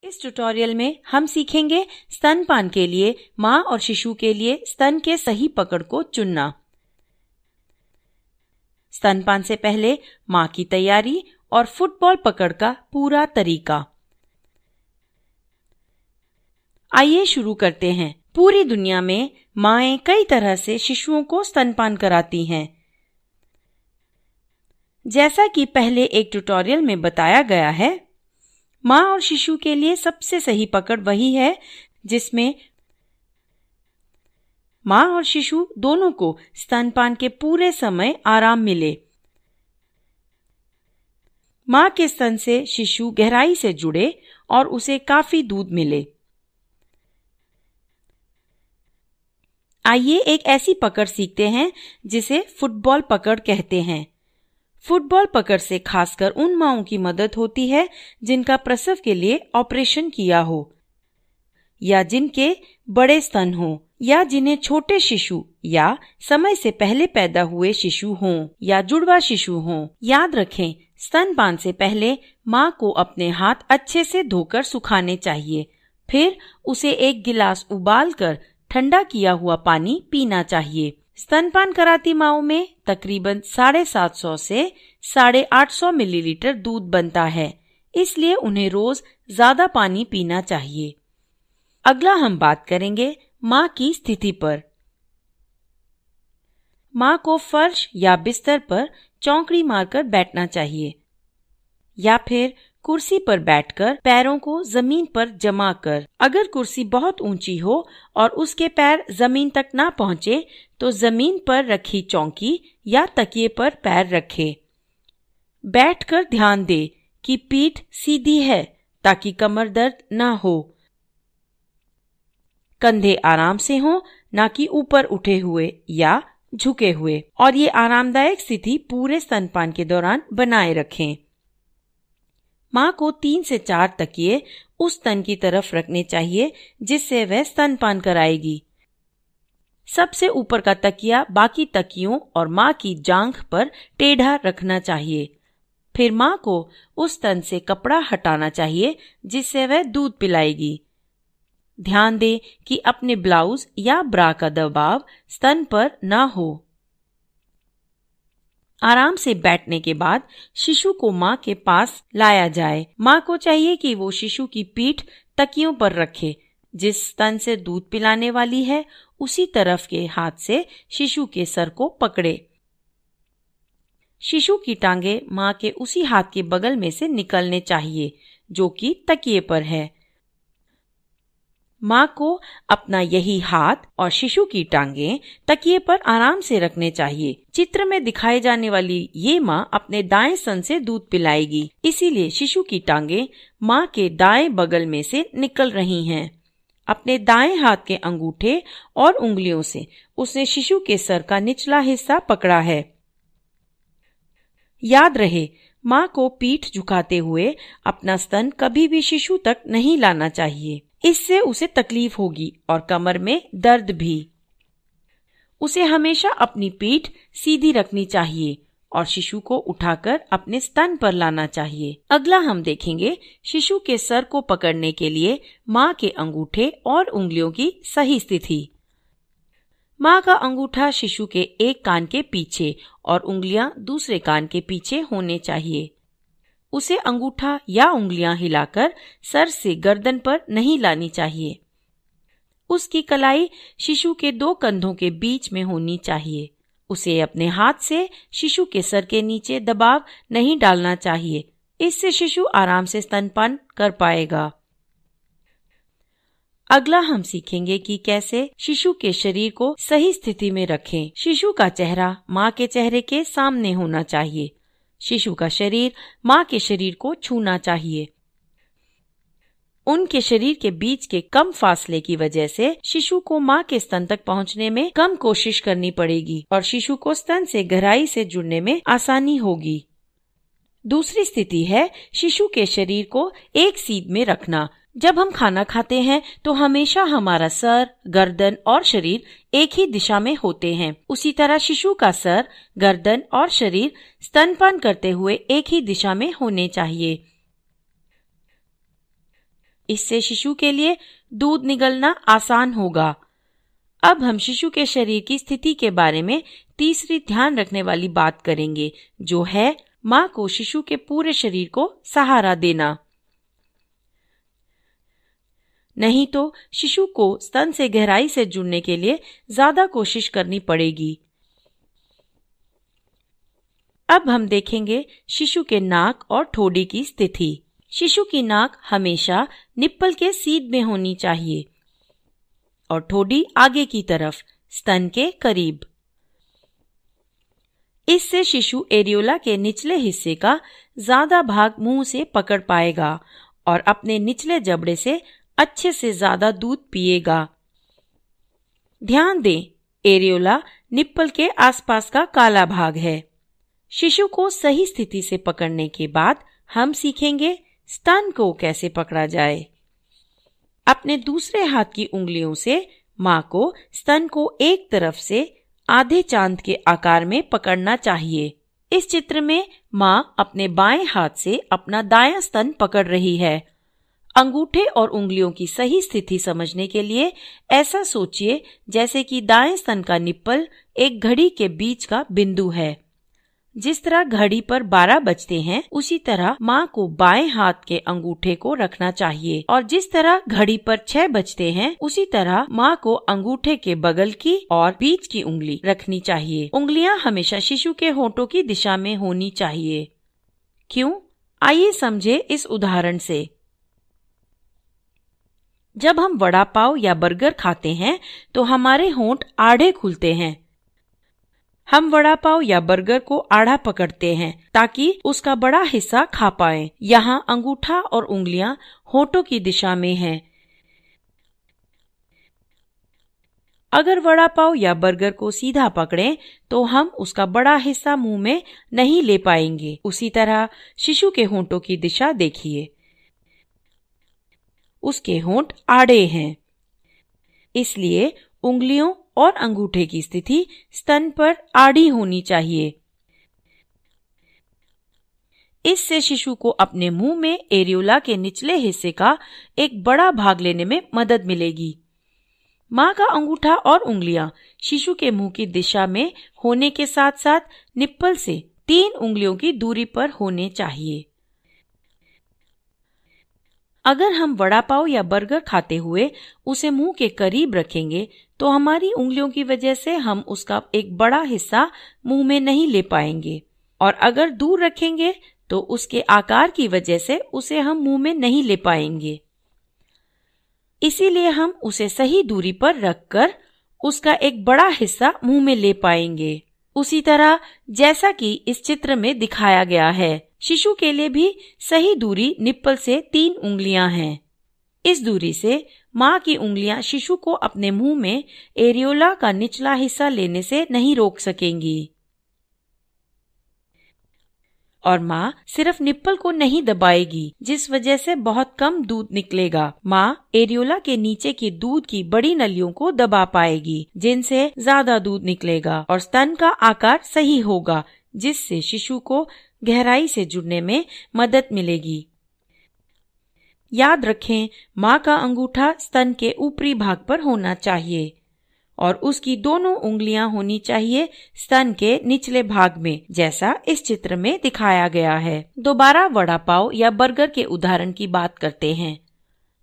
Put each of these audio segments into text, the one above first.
इस ट्यूटोरियल में हम सीखेंगे स्तनपान के लिए माँ और शिशु के लिए स्तन के सही पकड़ को चुनना। स्तनपान से पहले माँ की तैयारी और फुटबॉल पकड़ का पूरा तरीका। आइए शुरू करते हैं। पूरी दुनिया में माएँ कई तरह से शिशुओं को स्तनपान कराती हैं। जैसा कि पहले एक ट्यूटोरियल में बताया गया है, माँ और शिशु के लिए सबसे सही पकड़ वही है जिसमें माँ और शिशु दोनों को स्तनपान के पूरे समय आराम मिले। माँ के स्तन से शिशु गहराई से जुड़े और उसे काफी दूध मिले। आइए एक ऐसी पकड़ सीखते हैं जिसे फुटबॉल पकड़ कहते हैं। फुटबॉल पकड़ से खासकर उन माँओं की मदद होती है जिनका प्रसव के लिए ऑपरेशन किया हो, या जिनके बड़े स्तन हो, या जिन्हें छोटे शिशु या समय से पहले पैदा हुए शिशु हों, या जुड़वा शिशु हों। याद रखें, स्तनपान से पहले माँ को अपने हाथ अच्छे से धोकर सुखाने चाहिए। फिर उसे एक गिलास उबालकर ठंडा किया हुआ पानी पीना चाहिए। स्तनपान कराती माँओं में तकरीबन 750 से 850 मिलीलीटर दूध बनता है, इसलिए उन्हें रोज ज्यादा पानी पीना चाहिए। अगला हम बात करेंगे माँ की स्थिति पर। माँ को फर्श या बिस्तर पर चौकड़ी मारकर बैठना चाहिए, या फिर कुर्सी पर बैठकर पैरों को जमीन पर जमा कर। अगर कुर्सी बहुत ऊंची हो और उसके पैर जमीन तक ना पहुंचे तो जमीन पर रखी चौकी या तकिए पर पैर रखे। बैठकर ध्यान दे कि पीठ सीधी है ताकि कमर दर्द ना हो। कंधे आराम से हों, ना कि ऊपर उठे हुए या झुके हुए, और ये आरामदायक स्थिति पूरे स्तनपान के दौरान बनाए रखें। माँ को 3 से 4 तकिए उस स्तन की तरफ रखने चाहिए जिससे वह स्तनपान कराएगी। सबसे ऊपर का तकिया बाकी तकियों और माँ की जांघ पर टेढ़ा रखना चाहिए। फिर माँ को उस स्तन से कपड़ा हटाना चाहिए जिससे वह दूध पिलाएगी। ध्यान दें कि अपने ब्लाउज या ब्रा का दबाव स्तन पर ना हो। आराम से बैठने के बाद शिशु को माँ के पास लाया जाए। माँ को चाहिए कि वो शिशु की पीठ तकियों पर रखे। जिस स्तन से दूध पिलाने वाली है उसी तरफ के हाथ से शिशु के सर को पकड़े। शिशु की टांगे माँ के उसी हाथ के बगल में से निकलने चाहिए जो कि तकिए पर है। माँ को अपना यही हाथ और शिशु की टांगें तकिए पर आराम से रखने चाहिए। चित्र में दिखाई जाने वाली ये माँ अपने दाएं स्तन से दूध पिलाएगी, इसीलिए शिशु की टांगें माँ के दाएं बगल में से निकल रही हैं। अपने दाएं हाथ के अंगूठे और उंगलियों से उसने शिशु के सर का निचला हिस्सा पकड़ा है। याद रहे, माँ को पीठ झुकाते हुए अपना स्तन कभी भी शिशु तक नहीं लाना चाहिए। इससे उसे तकलीफ होगी और कमर में दर्द भी। उसे हमेशा अपनी पीठ सीधी रखनी चाहिए और शिशु को उठाकर अपने स्तन पर लाना चाहिए। अगला हम देखेंगे शिशु के सर को पकड़ने के लिए माँ के अंगूठे और उंगलियों की सही स्थिति। माँ का अंगूठा शिशु के एक कान के पीछे और उंगलियां दूसरे कान के पीछे होने चाहिए। उसे अंगूठा या उंगलियां हिलाकर सर से गर्दन पर नहीं लानी चाहिए। उसकी कलाई शिशु के 2 कंधों के बीच में होनी चाहिए। उसे अपने हाथ से शिशु के सर के नीचे दबाव नहीं डालना चाहिए, इससे शिशु आराम से स्तनपान कर पाएगा। अगला हम सीखेंगे कि कैसे शिशु के शरीर को सही स्थिति में रखें। शिशु का चेहरा माँ के चेहरे के सामने होना चाहिए। शिशु का शरीर माँ के शरीर को छूना चाहिए। उनके शरीर के बीच के कम फासले की वजह से शिशु को माँ के स्तन तक पहुँचने में कम कोशिश करनी पड़ेगी और शिशु को स्तन से गहराई से जुड़ने में आसानी होगी। दूसरी स्थिति है शिशु के शरीर को एक सीध में रखना। जब हम खाना खाते हैं तो हमेशा हमारा सर, गर्दन और शरीर एक ही दिशा में होते हैं। उसी तरह शिशु का सर, गर्दन और शरीर स्तनपान करते हुए एक ही दिशा में होने चाहिए। इससे शिशु के लिए दूध निगलना आसान होगा। अब हम शिशु के शरीर की स्थिति के बारे में तीसरी ध्यान रखने वाली बात करेंगे, जो है माँ को शिशु के पूरे शरीर को सहारा देना। नहीं तो शिशु को स्तन से गहराई से जुड़ने के लिए ज्यादा कोशिश करनी पड़ेगी। अब हम देखेंगे शिशु के नाक और ठोड़ी की स्थिति। शिशु की नाक हमेशा निप्पल के सीध में होनी चाहिए और ठोड़ी आगे की तरफ, स्तन के करीब। इससे शिशु एरियोला के निचले हिस्से का ज्यादा भाग मुंह से पकड़ पाएगा और अपने निचले जबड़े से अच्छे से ज्यादा दूध पिएगा। ध्यान दें, एरियोला निप्पल के आसपास का काला भाग है। शिशु को सही स्थिति से पकड़ने के बाद हम सीखेंगे स्तन को कैसे पकड़ा जाए। अपने दूसरे हाथ की उंगलियों से माँ को स्तन को एक तरफ से आधे चांद के आकार में पकड़ना चाहिए। इस चित्र में माँ अपने बाएं हाथ से अपना दायां स्तन पकड़ रही है। अंगूठे और उंगलियों की सही स्थिति समझने के लिए ऐसा सोचिए जैसे कि दाएं स्तन का निप्पल एक घड़ी के बीच का बिंदु है। जिस तरह घड़ी पर 12 बजते हैं, उसी तरह माँ को बाएं हाथ के अंगूठे को रखना चाहिए और जिस तरह घड़ी पर 6 बजते हैं, उसी तरह माँ को अंगूठे के बगल की और बीच की उंगली रखनी चाहिए। उंगलियां हमेशा शिशु के होंठों की दिशा में होनी चाहिए। क्यों? आइए समझे इस उदाहरण से। जब हम वड़ा पाव या बर्गर खाते हैं तो हमारे होंठ आड़े खुलते हैं। हम वड़ा पाव या बर्गर को आड़ा पकड़ते हैं ताकि उसका बड़ा हिस्सा खा पाएं। यहाँ अंगूठा और उंगलियां होठों की दिशा में हैं। अगर वड़ा पाव या बर्गर को सीधा पकड़ें तो हम उसका बड़ा हिस्सा मुंह में नहीं ले पाएंगे। उसी तरह शिशु के होंठों की दिशा देखिए, उसके होंठ आड़े हैं, इसलिए उंगलियों और अंगूठे की स्थिति स्तन पर आड़ी होनी चाहिए। इससे शिशु को अपने मुंह में एरियोला के निचले हिस्से का एक बड़ा भाग लेने में मदद मिलेगी। माँ का अंगूठा और उंगलियां शिशु के मुंह की दिशा में होने के साथ साथ निप्पल से 3 उंगलियों की दूरी पर होने चाहिए। अगर हम वड़ा पाव या बर्गर खाते हुए उसे मुंह के करीब रखेंगे तो हमारी उंगलियों की वजह से हम उसका एक बड़ा हिस्सा मुंह में नहीं ले पाएंगे और अगर दूर रखेंगे तो उसके आकार की वजह से उसे हम मुंह में नहीं ले पाएंगे। इसीलिए हम उसे सही दूरी पर रखकर उसका एक बड़ा हिस्सा मुंह में ले पाएंगे। उसी तरह जैसा कि इस चित्र में दिखाया गया है, शिशु के लिए भी सही दूरी निप्पल से 3 उंगलियां हैं। इस दूरी से माँ की उंगलियां शिशु को अपने मुंह में एरियोला का निचला हिस्सा लेने से नहीं रोक सकेंगी और माँ सिर्फ निप्पल को नहीं दबाएगी, जिस वजह से बहुत कम दूध निकलेगा। माँ एरियोला के नीचे की दूध की बड़ी नलियों को दबा पाएगी, जिनसे ज्यादा दूध निकलेगा और स्तन का आकार सही होगा, जिससे शिशु को गहराई से जुड़ने में मदद मिलेगी। याद रखें, माँ का अंगूठा स्तन के ऊपरी भाग पर होना चाहिए और उसकी दोनों उंगलियां होनी चाहिए स्तन के निचले भाग में, जैसा इस चित्र में दिखाया गया है। दोबारा वड़ा पाव या बर्गर के उदाहरण की बात करते हैं।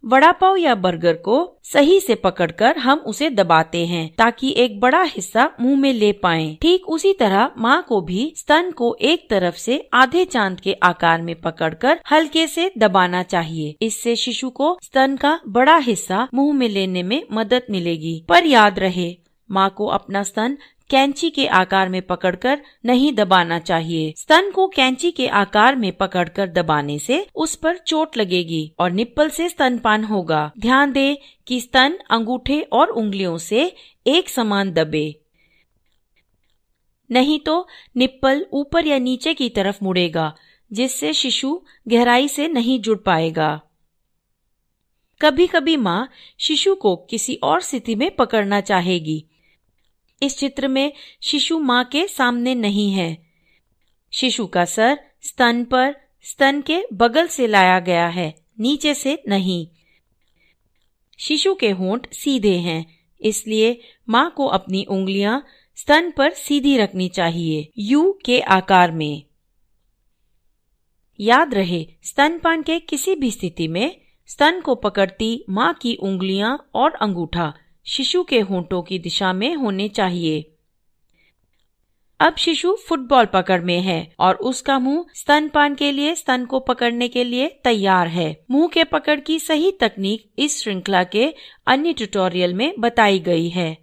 वड़ा पाव या बर्गर को सही से पकड़कर हम उसे दबाते हैं ताकि एक बड़ा हिस्सा मुंह में ले पाएं। ठीक उसी तरह माँ को भी स्तन को एक तरफ से आधे चांद के आकार में पकड़कर हल्के से दबाना चाहिए। इससे शिशु को स्तन का बड़ा हिस्सा मुंह में लेने में मदद मिलेगी। पर याद रहे, माँ को अपना स्तन कैंची के आकार में पकड़कर नहीं दबाना चाहिए। स्तन को कैंची के आकार में पकड़कर दबाने से उस पर चोट लगेगी और निप्पल से स्तनपान होगा। ध्यान दें कि स्तन अंगूठे और उंगलियों से एक समान दबे, नहीं तो निप्पल ऊपर या नीचे की तरफ मुड़ेगा, जिससे शिशु गहराई से नहीं जुड़ पाएगा। कभी कभी माँ शिशु को किसी और स्थिति में पकड़ना चाहेगी। इस चित्र में शिशु माँ के सामने नहीं है। शिशु का सर स्तन पर स्तन के बगल से लाया गया है, नीचे से नहीं। शिशु के होंठ सीधे हैं, इसलिए माँ को अपनी उंगलियां स्तन पर सीधी रखनी चाहिए, यू के आकार में। याद रहे, स्तनपान के किसी भी स्थिति में स्तन को पकड़ती माँ की उंगलियां और अंगूठा शिशु के होंठों की दिशा में होने चाहिए। अब शिशु फुटबॉल पकड़ में है और उसका मुंह स्तनपान के लिए स्तन को पकड़ने के लिए तैयार है। मुंह के पकड़ की सही तकनीक इस श्रृंखला के अन्य ट्यूटोरियल में बताई गई है।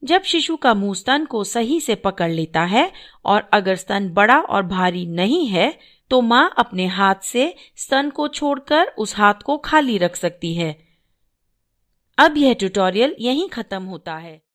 जब शिशु का मुंह स्तन को सही से पकड़ लेता है और अगर स्तन बड़ा और भारी नहीं है तो माँ अपने हाथ से स्तन को छोड़कर उस हाथ को खाली रख सकती है। अब यह ट्यूटोरियल यहीं खत्म होता है।